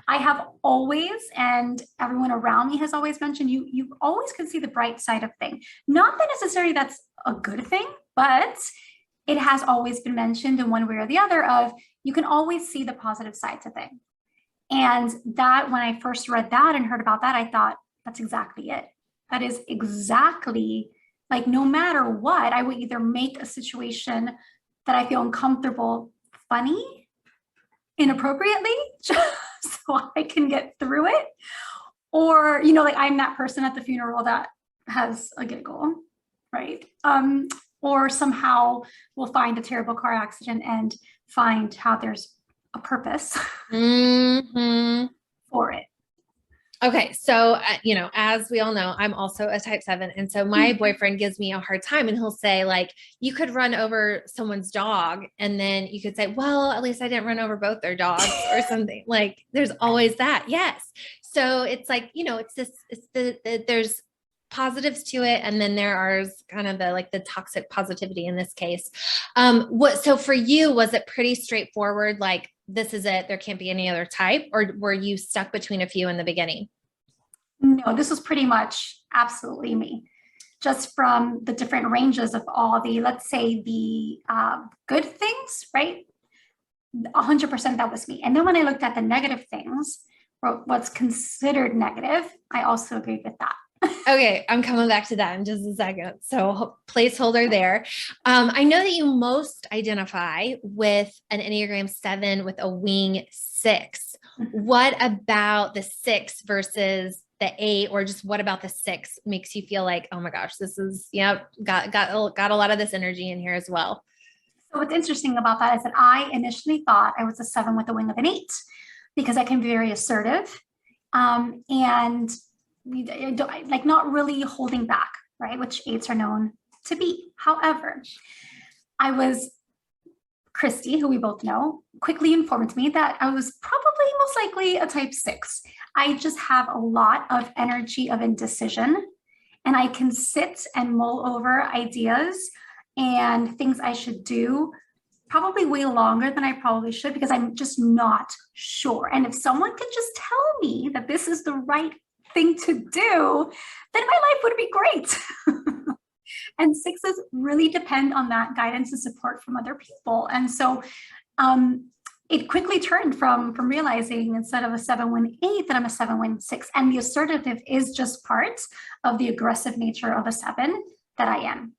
I have always, and everyone around me has always mentioned, you always can see the bright side of things. Not that necessarily that's a good thing, but it has always been mentioned in one way or the other of you can always see the positive side to things. And that when I first read that and heard about that, I thought that's exactly it. That is exactly like no matter what, I would either make a situation that I feel uncomfortable funny inappropriately just so I can get through it. Or, like I'm that person at the funeral that has a giggle, right? Or somehow we'll find a terrible car accident and find how there's a purpose for it. Okay. So, as we all know, I'm also a type 7. And so my boyfriend gives me a hard time and he'll say like, you could run over someone's dog. And then you could say, well, at least I didn't run over both their dogs or something. Like there's always that. Yes. So it's like, there's positives to it. And then there are kind of the toxic positivity in this case. So for you, was it pretty straightforward? Like, this is it, there can't be any other type, or were you stuck between a few in the beginning? No, this was pretty much absolutely me. Just from the different ranges of all the, let's say the good things, right? 100% that was me. And then when I looked at the negative things, or what's considered negative, I also agreed with that. Okay, I'm coming back to that in just a second. So placeholder there. I know that you most identify with an Enneagram 7 with a wing 6. What about the 6 versus the 8, or just what about the 6 makes you feel like, oh my gosh, this is, got a lot of this energy in here as well? So what's interesting about that is that I initially thought I was a 7 with a wing of an 8 because I can be very assertive. And like not really holding back, right? Which 8s are known to be. However, Christy, who we both know, quickly informed me that I was probably most likely a type 6. I just have a lot of energy of indecision, and I can sit and mull over ideas and things I should do probably way longer than I probably should because I'm just not sure. And if someone could just tell me that this is the right thing to do, then my life would be great. And 6s really depend on that guidance and support from other people. And so it quickly turned from realizing instead of a 7-win-8 that I'm a 7-win-6. And the assertive is just part of the aggressive nature of a 7 that I am.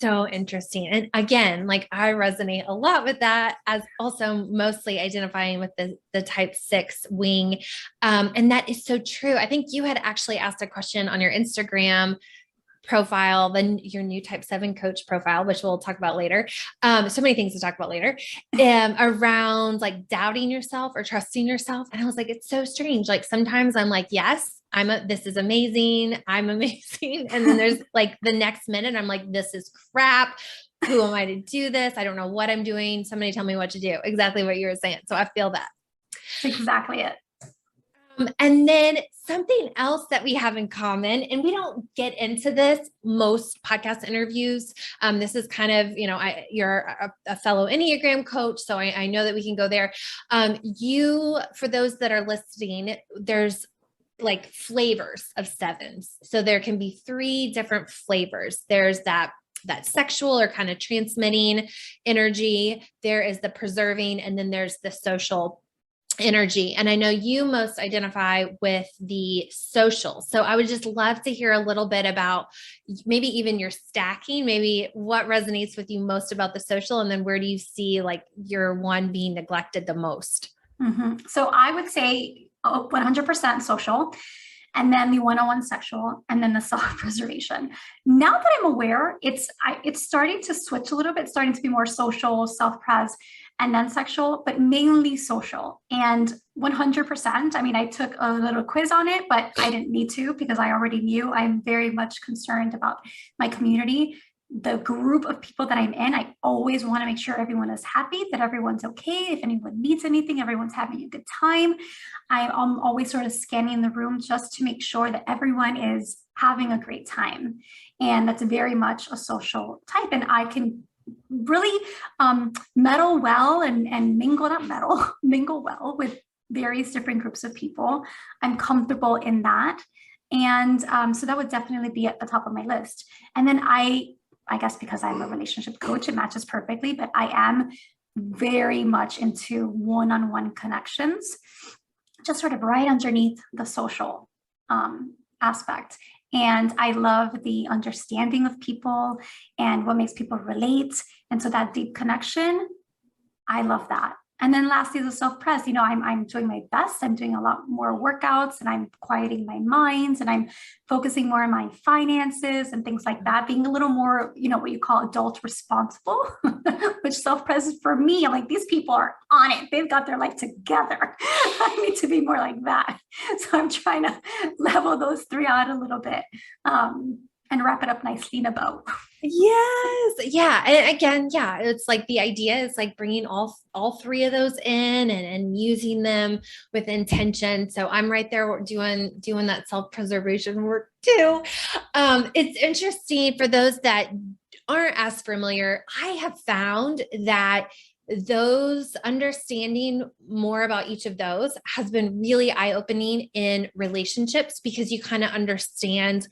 So interesting. And again, like I resonate a lot with that, as also mostly identifying with the type 6 wing. And that is so true. I think you had actually asked a question on your Instagram profile, then your new type 7 coach profile, which we'll talk about later. So many things to talk about later, around like doubting yourself or trusting yourself. And I was like, it's so strange. Like sometimes I'm like, yes, this is amazing. I'm amazing. And then there's like the next minute, I'm like, this is crap. Who am I to do this? I don't know what I'm doing. Somebody tell me what to do. Exactly what you were saying. So I feel that. That's exactly it. And then something else that we have in common, and we don't get into this most podcast interviews. This is kind of, you're a fellow Enneagram coach, so I know that we can go there. For those that are listening, there's like flavors of 7s. So there can be 3 different flavors. There's that sexual or kind of transmitting energy. There is the preserving, and then there's the social energy. And I know you most identify with the social. So I would just love to hear a little bit about maybe even your stacking, maybe what resonates with you most about the social, and then where do you see like your one being neglected the most? Mm-hmm. So I would say 100% social, and then the 101 sexual, and then the self-preservation. Now that I'm aware, it's starting to switch a little bit, starting to be more social, self-pres, and then sexual, but mainly social. And 100%, I mean, I took a little quiz on it, but I didn't need to because I already knew. I'm very much concerned about my community, the group of people that I'm in. I always want to make sure everyone is happy, that everyone's okay. If anyone needs anything, everyone's having a good time. I'm always sort of scanning the room just to make sure that everyone is having a great time. And that's very much a social type. And I can really meddle well and mingle well with various different groups of people. I'm comfortable in that. And so that would definitely be at the top of my list. And then I guess because I'm a relationship coach, it matches perfectly, but I am very much into one-on-one connections, just sort of right underneath the social aspect. And I love the understanding of people and what makes people relate. And so that deep connection, I love that. And then lastly, the self-pres, I'm doing my best. I'm doing a lot more workouts and I'm quieting my mind and I'm focusing more on my finances and things like that, being a little more, what you call adult responsible, which self-pres is for me. I'm like, these people are on it. They've got their life together. I need to be more like that. So I'm trying to level those three out a little bit and wrap it up nicely in a bow. Yes. Yeah. And again, yeah, it's like the idea is like bringing all three of those in and using them with intention. So I'm right there doing that self-preservation work too. It's interesting for those that aren't as familiar. I have found that those understanding more about each of those has been really eye-opening in relationships, because you kind of understand,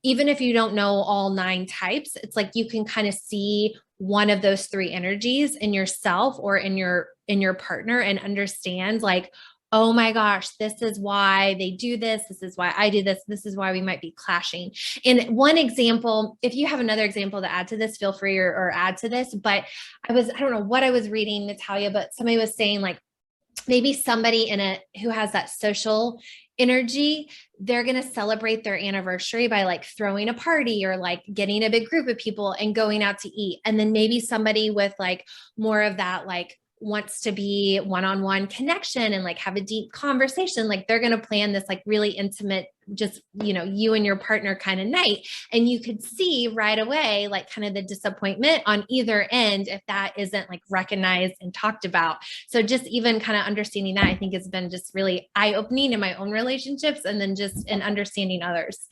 even if you don't know all 9 types, it's like you can kind of see one of those 3 energies in yourself or in your partner and understand like, oh my gosh, this is why they do this. This is why I do this. This is why we might be clashing. And one example, if you have another example to add to this, feel free or add to this. But I don't know what I was reading, Natalia, but somebody was saying like, maybe somebody who has that social energy, they're going to celebrate their anniversary by like throwing a party or like getting a big group of people and going out to eat. And then maybe somebody with like more of that, like wants to be one-on-one connection and like have a deep conversation. Like they're going to plan this like really intimate, just, you and your partner kind of night. And you could see right away, like kind of the disappointment on either end if that isn't like recognized and talked about. So just even kind of understanding that, I think has been just really eye-opening in my own relationships and then just in understanding others.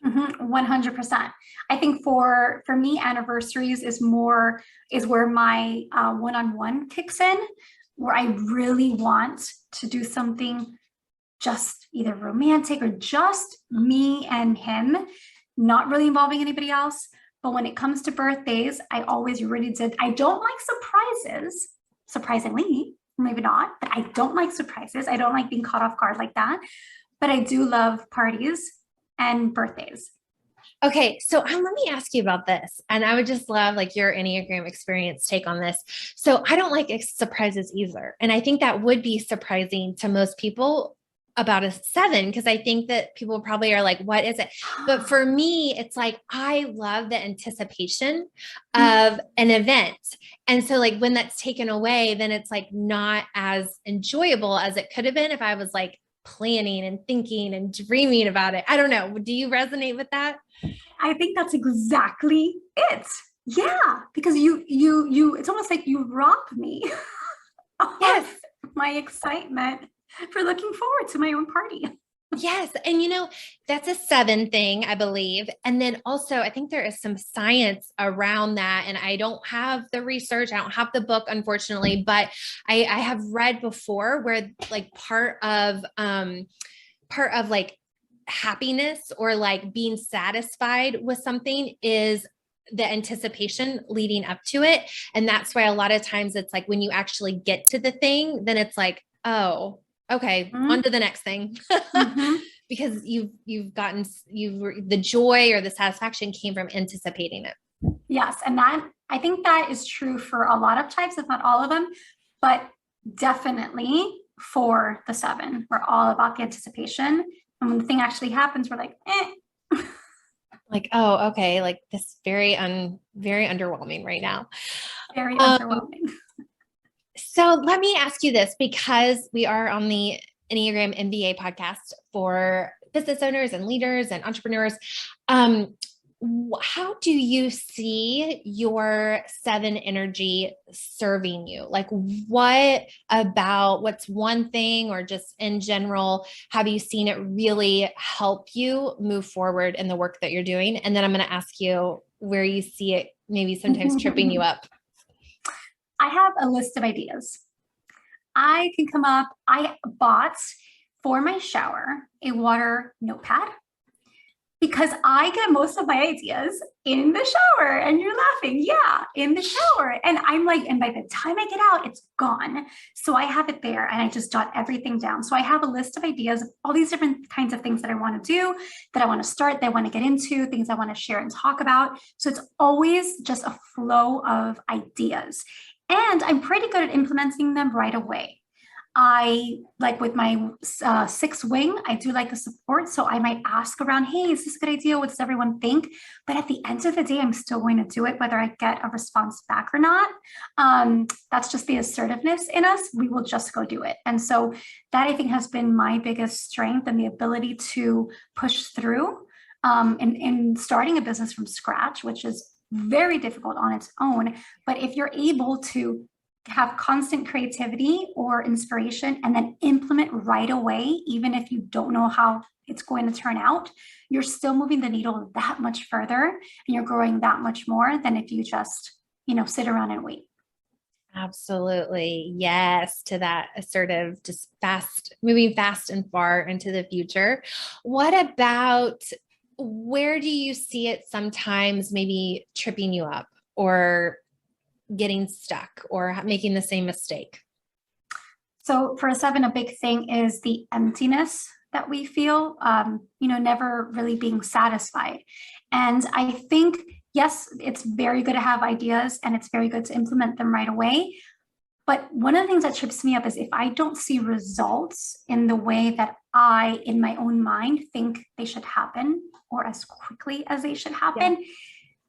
100%. I think for me, anniversaries is where my one-on-one kicks in, where I really want to do something just either romantic or just me and him, not really involving anybody else. But when it comes to birthdays, I always really did. I don't like surprises, surprisingly, maybe not, but I don't like surprises. I don't like being caught off guard like that. But I do love parties and birthdays. Okay. So let me ask you about this. And I would just love like your Enneagram experience take on this. So I don't like surprises either. And I think that would be surprising to most people about a 7, because I think that people probably are like, what is it? But for me, it's like, I love the anticipation of an event. And so like when that's taken away, then it's like not as enjoyable as it could have been if I was like planning and thinking and dreaming about it. I don't know. Do you resonate with that? I think that's exactly it. Yeah, because you it's almost like you rob me Yes. of my excitement for looking forward to my own party. Yes. And that's a 7 thing, I believe. And then also I think there is some science around that. And I don't have the research. I don't have the book, unfortunately, but I have read before where like part of like happiness or like being satisfied with something is the anticipation leading up to it. And that's why a lot of times it's like when you actually get to the thing, then it's like, oh, okay, on to the next thing. Because the joy or the satisfaction came from anticipating it. Yes. And I think that is true for a lot of types, if not all of them, but definitely for the 7, we're all about the anticipation. And when the thing actually happens, we're like, like, oh, okay. Like this very underwhelming right now. Very underwhelming. So let me ask you this, because we are on the Enneagram MBA podcast for business owners and leaders and entrepreneurs. How do you see your 7 energy serving you? Like what's one thing, or just in general, have you seen it really help you move forward in the work that you're doing? And then I'm going to ask you where you see it maybe sometimes tripping you up. I have a list of ideas. I can come up. I bought for my shower a water notepad because I get most of my ideas in the shower. And you're laughing. Yeah, in the shower. And I'm like, and by the time I get out, it's gone. So I have it there and I just jot everything down. So I have a list of ideas of all these different kinds of things that I want to do, that I want to start, that I want to get into, things I want to share and talk about. So it's always just a flow of ideas. And I'm pretty good at implementing them right away. I like with my sixth wing, I do like the support. So I might ask around, hey, is this a good idea? What does everyone think? But at the end of the day, I'm still going to do it, whether I get a response back or not. That's just the assertiveness in us. We will just go do it. And so that I think has been my biggest strength and the ability to push through in starting a business from scratch, which is very difficult on its own. But if you're able to have constant creativity or inspiration and then implement right away, even if you don't know how it's going to turn out, you're still moving the needle that much further and you're growing that much more than if you just, sit around and wait. Absolutely. Yes. To that assertive, just moving fast and far into the future. What about, where do you see it sometimes maybe tripping you up or getting stuck or making the same mistake? So for a 7, a big thing is the emptiness that we feel, never really being satisfied. And I think, yes, it's very good to have ideas and it's very good to implement them right away. But one of the things that trips me up is if I don't see results in the way that I, in my own mind, think they should happen or as quickly as they should happen,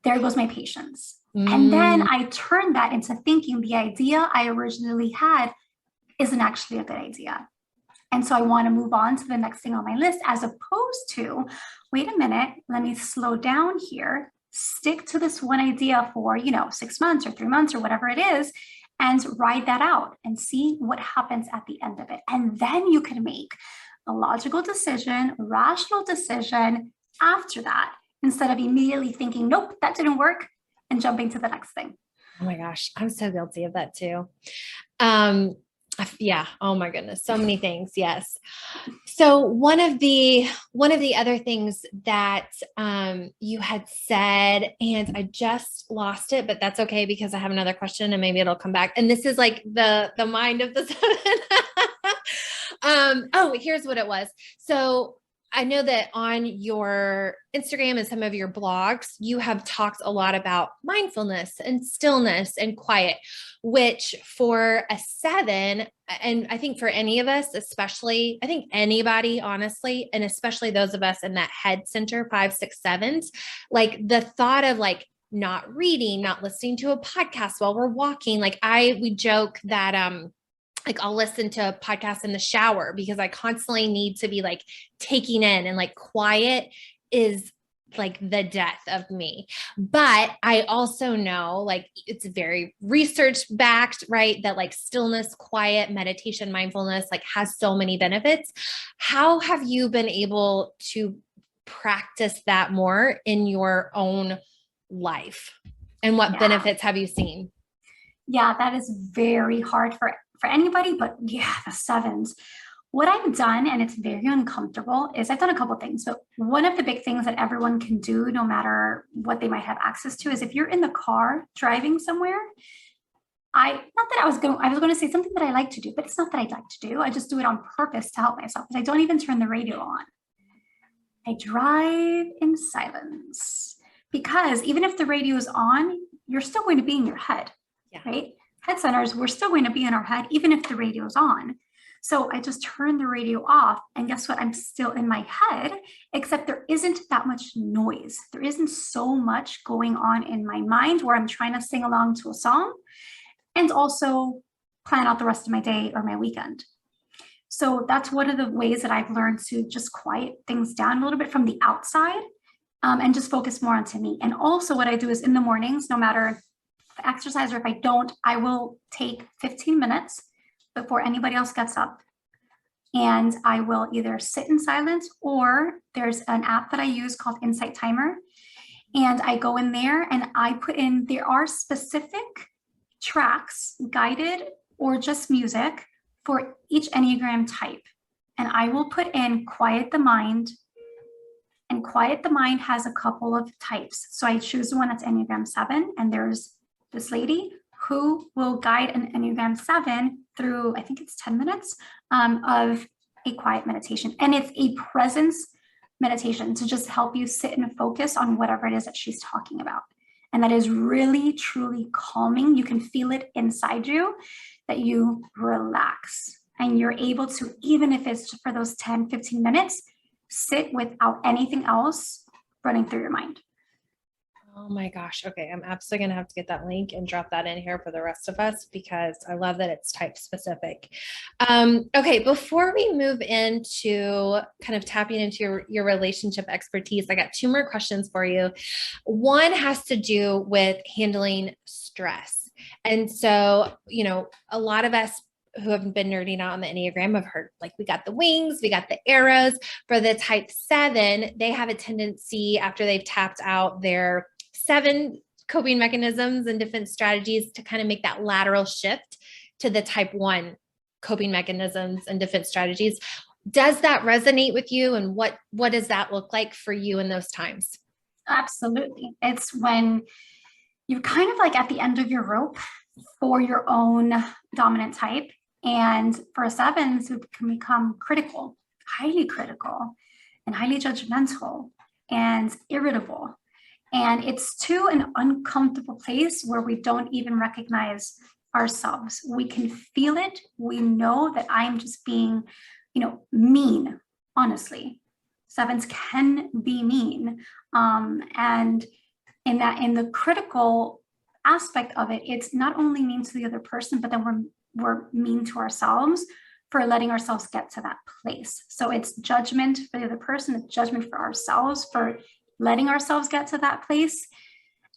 there goes my patience. And then I turn that into thinking the idea I originally had isn't actually a good idea. And so I want to move on to the next thing on my list, as opposed to, wait a minute, let me slow down here, stick to this one idea for, 6 months or 3 months or whatever it is, and ride that out and see what happens at the end of it. And then you can make a logical decision, rational decision after that, instead of immediately thinking, nope, that didn't work, and jumping to the next thing. Oh my gosh, I'm so guilty of that too. Yeah. Oh my goodness. So many things. Yes. So one of the other things that you had said, and I just lost it, but that's okay because I have another question and maybe it'll come back. And this is like the mind of the 7. Here's what it was. So I know that on your Instagram and some of your blogs, you have talked a lot about mindfulness and stillness and quiet, which for a 7, and I think for any of us, especially, I think anybody, honestly, and especially those of us in that head center, 5, 6, 7s, like the thought of like not reading, not listening to a podcast while we're walking. Like we joke that, like I'll listen to a podcast in the shower because I constantly need to be like taking in, and like quiet is like the death of me. But I also know like it's very research backed, right? That like stillness, quiet, meditation, mindfulness, like has so many benefits. How have you been able to practice that more in your own life? And what benefits have you seen? Yeah, that is very hard for anybody, but yeah, the 7s. What I've done, and it's very uncomfortable, is I've done a couple of things. So one of the big things that everyone can do, no matter what they might have access to, is if you're in the car driving somewhere, I was going to say something that I like to do, but it's not that I like to do. I just do it on purpose to help myself, because I don't even turn the radio on. I drive in silence, because even if the radio is on, you're still going to be in your head, right? Head centers, we're still going to be in our head, even if the radio is on. So I just turn the radio off, and guess what? I'm still in my head, except there isn't that much noise. There isn't so much going on in my mind where I'm trying to sing along to a song and also plan out the rest of my day or my weekend. So that's one of the ways that I've learned to just quiet things down a little bit from the outside, and just focus more onto me. And also what I do is in the mornings, no matter exercise or if I don't, I will take 15 minutes before anybody else gets up, and I will either sit in silence, or there's an app that I use called Insight Timer, and I go in there and I put in, there are specific tracks, guided or just music, for each Enneagram type, and I will put in quiet the mind. And quiet the mind has a couple of types. So I choose the one that's Enneagram 7, and there's this lady who will guide an Enneagram 7 through, I think it's 10 minutes of a quiet meditation. And it's a presence meditation to just help you sit and focus on whatever it is that she's talking about. And that is really, truly calming. You can feel it inside you that you relax, and you're able to, even if it's for those 10, 15 minutes, sit without anything else running through your mind. Oh my gosh. Okay. I'm absolutely going to have to get that link and drop that in here for the rest of us, because I love that it's type specific. Okay. Before we move into kind of tapping into your relationship expertise, I got 2 more questions for you. One has to do with handling stress. And so, a lot of us who have been nerding out on the Enneagram have heard, like, we got the wings, we got the arrows. For the type 7, they have a tendency, after they've tapped out their 7 coping mechanisms and different strategies, to kind of make that lateral shift to the type 1 coping mechanisms and different strategies. Does that resonate with you? And what does that look like for you in those times? Absolutely. It's when you're kind of like at the end of your rope for your own dominant type. And for 7s, who can become critical, highly critical, and highly judgmental and irritable. And it's to an uncomfortable place where we don't even recognize ourselves. We can feel it. We know that I'm just being, mean, honestly. 7s can be mean. And in the critical aspect of it, it's not only mean to the other person, but then we're mean to ourselves for letting ourselves get to that place. So it's judgment for the other person, it's judgment for ourselves for letting ourselves get to that place,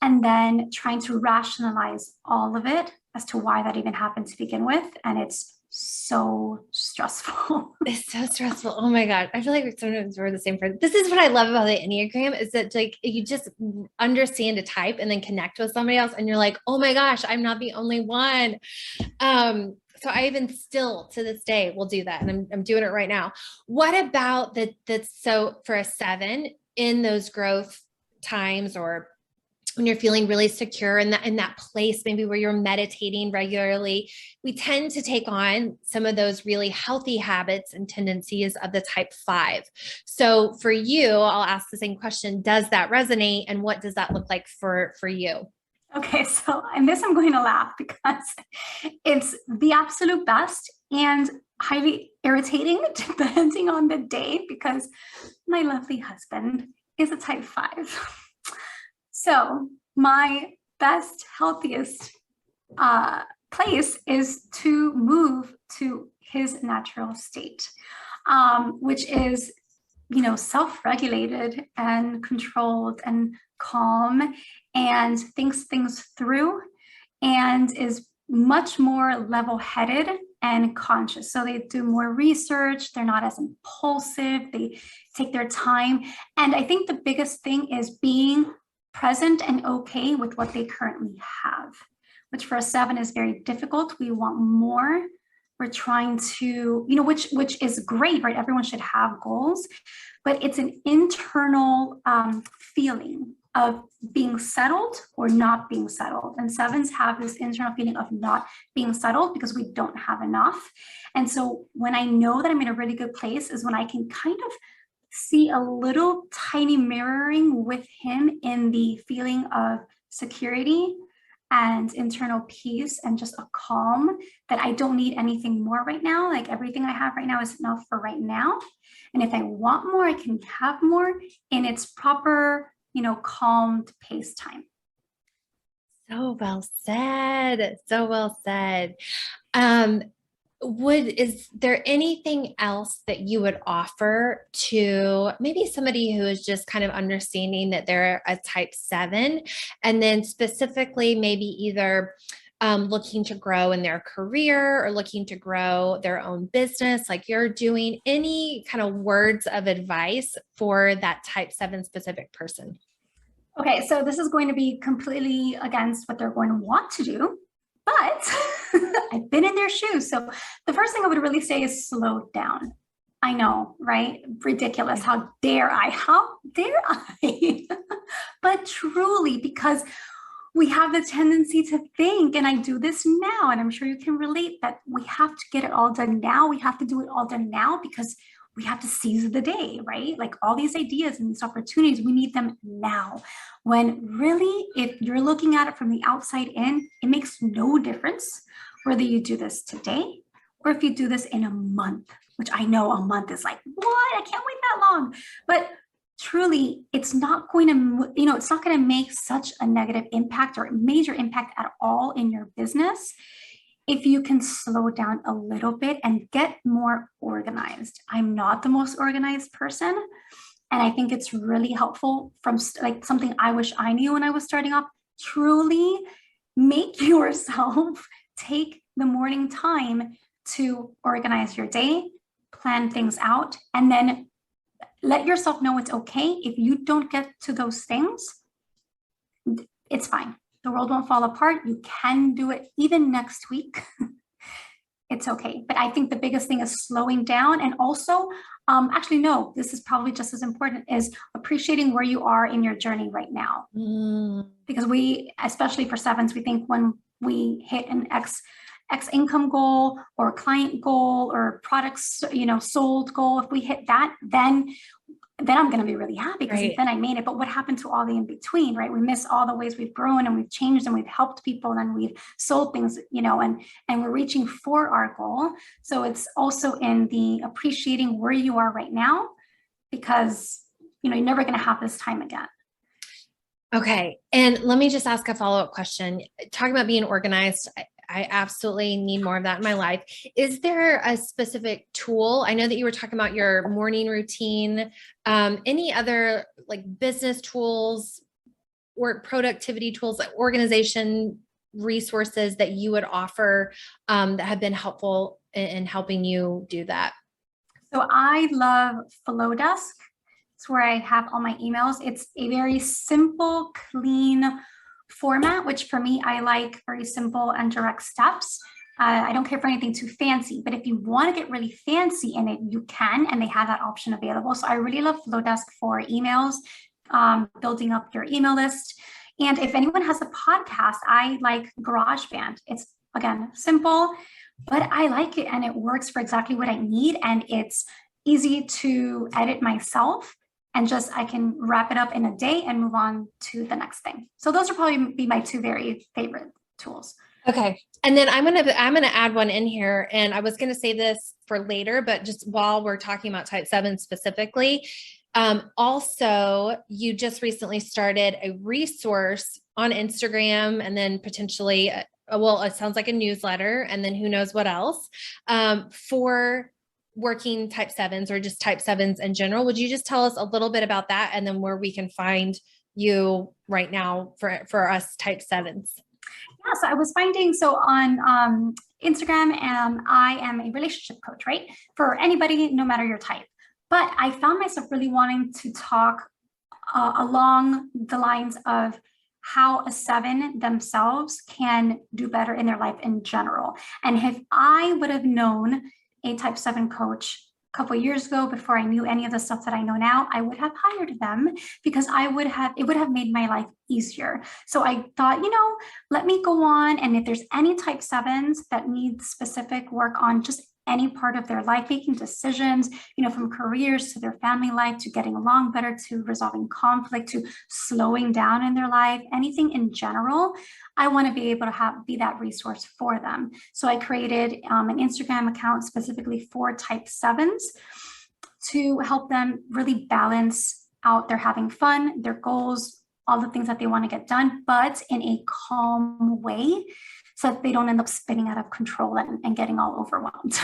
and then trying to rationalize all of it as to why that even happened to begin with. And it's so stressful. It's so stressful. Oh my God. I feel like sometimes we're the same person. This is what I love about the Enneagram, is that, like, you just understand a type and then connect with somebody else, and you're like, oh my gosh, I'm not the only one. So I even still to this day will do that. And I'm doing it right now. What about so for a 7 in those growth times, or when you're feeling really secure in that place, maybe where you're meditating regularly, we tend to take on some of those really healthy habits and tendencies of the type 5. So for you, I'll ask the same question. Does that resonate? And what does that look like for you? Okay, so in this, I'm going to laugh because it's the absolute best and highly irritating depending on the day, because my lovely husband is a type 5. So my best, healthiest place is to move to his natural state, which is, self-regulated and controlled and calm, and thinks things through, and is much more level-headed and conscious. So they do more research. They're not as impulsive. They take their time. And I think the biggest thing is being present and okay with what they currently have, which for a 7 is very difficult. We want more. We're trying to, which is great, right? Everyone should have goals, but it's an internal feeling of being settled or not being settled. And 7s have this internal feeling of not being settled because we don't have enough. And so when I know that I'm in a really good place is when I can kind of see a little tiny mirroring with him in the feeling of security and internal peace and just a calm that I don't need anything more right now. Like, everything I have right now is enough for right now. And if I want more, I can have more in its proper, calmed pace time. So well said. So well said. Is there anything else that you would offer to maybe somebody who is just kind of understanding that they're a type 7, and then specifically maybe either looking to grow in their career or looking to grow their own business, like you're doing? Any kind of words of advice for that type 7 specific person? Okay, so this is going to be completely against what they're going to want to do, but I've been in their shoes. So the first thing I would really say is slow down. I know, right? Ridiculous. How dare I? How dare I? But truly, because we have the tendency to think, and I do this now, and I'm sure you can relate, that we have to get it all done now. We have to do it all done now because we have to seize the day, right? Like all these ideas and these opportunities, we need them now. When really, if you're looking at it from the outside in, it makes no difference whether you do this today or if you do this in a month, which I know a month is like, what? I can't wait that long. But truly, it's not going to, it's not going to make such a negative impact or major impact at all in your business if you can slow down a little bit and get more organized. I'm not the most organized person. And I think it's really helpful from like something I wish I knew when I was starting off. Truly make yourself take the morning time to organize your day, plan things out, and then let yourself know it's okay if you don't get to those things. It's fine. The world won't fall apart. You can do it even next week. It's okay. But I think the biggest thing is slowing down, and also, actually, no, this is probably just as important, is appreciating where you are in your journey right now. Because we, especially for sevens, we think when we hit an X income goal or client goal or products, sold goal, if we hit that, then I'm going to be really happy because then I made it. But what happened to all the in between, right? We miss all the ways we've grown and we've changed and we've helped people and we've sold things, and we're reaching for our goal. So it's also in the appreciating where you are right now, because, you're never going to have this time again. Okay. And let me just ask a follow-up question. Talking about being organized, I absolutely need more of that in my life. Is there a specific tool? I know that you were talking about your morning routine. Any other like business tools or productivity tools, like organization resources that you would offer that have been helpful in helping you do that? So I love Flowdesk. It's where I have all my emails. It's a very simple, clean format, which for me, I like very simple and direct steps. I don't care for anything too fancy, but if you want to get really fancy in it, you can, and they have that option available. So I really love Flowdesk for emails, building up your email list. And if anyone has a podcast, I like GarageBand. It's, again, simple, but I like it and it works for exactly what I need. And it's easy to edit myself. And just, I can wrap it up in a day and move on to the next thing. So those are probably be my two very favorite tools. Okay. And then I'm going to add one in here, and I was going to say this for later, but just while we're talking about type 7 specifically, also you just recently started a resource on Instagram, and then potentially, it sounds like a newsletter, and then who knows what else, for working type 7s or just type 7s in general. Would you just tell us a little bit about that, and then where we can find you right now for us type 7s? Yeah, so I was finding, so on Instagram, I am a relationship coach, right? For anybody, no matter your type. But I found myself really wanting to talk along the lines of how a 7 themselves can do better in their life in general. And if I would have known a type 7 coach a couple of years ago, before I knew any of the stuff that I know now, I would have hired them because it would have made my life easier. So I thought, let me go on. And if there's any type 7s that need specific work on just any part of their life, making decisions, from careers to their family life, to getting along better, to resolving conflict, to slowing down in their life, anything in general, I want to be able to be that resource for them. So I created an Instagram account specifically for type 7s to help them really balance out their having fun, their goals, all the things that they want to get done, but in a calm way, so that they don't end up spinning out of control and getting all overwhelmed.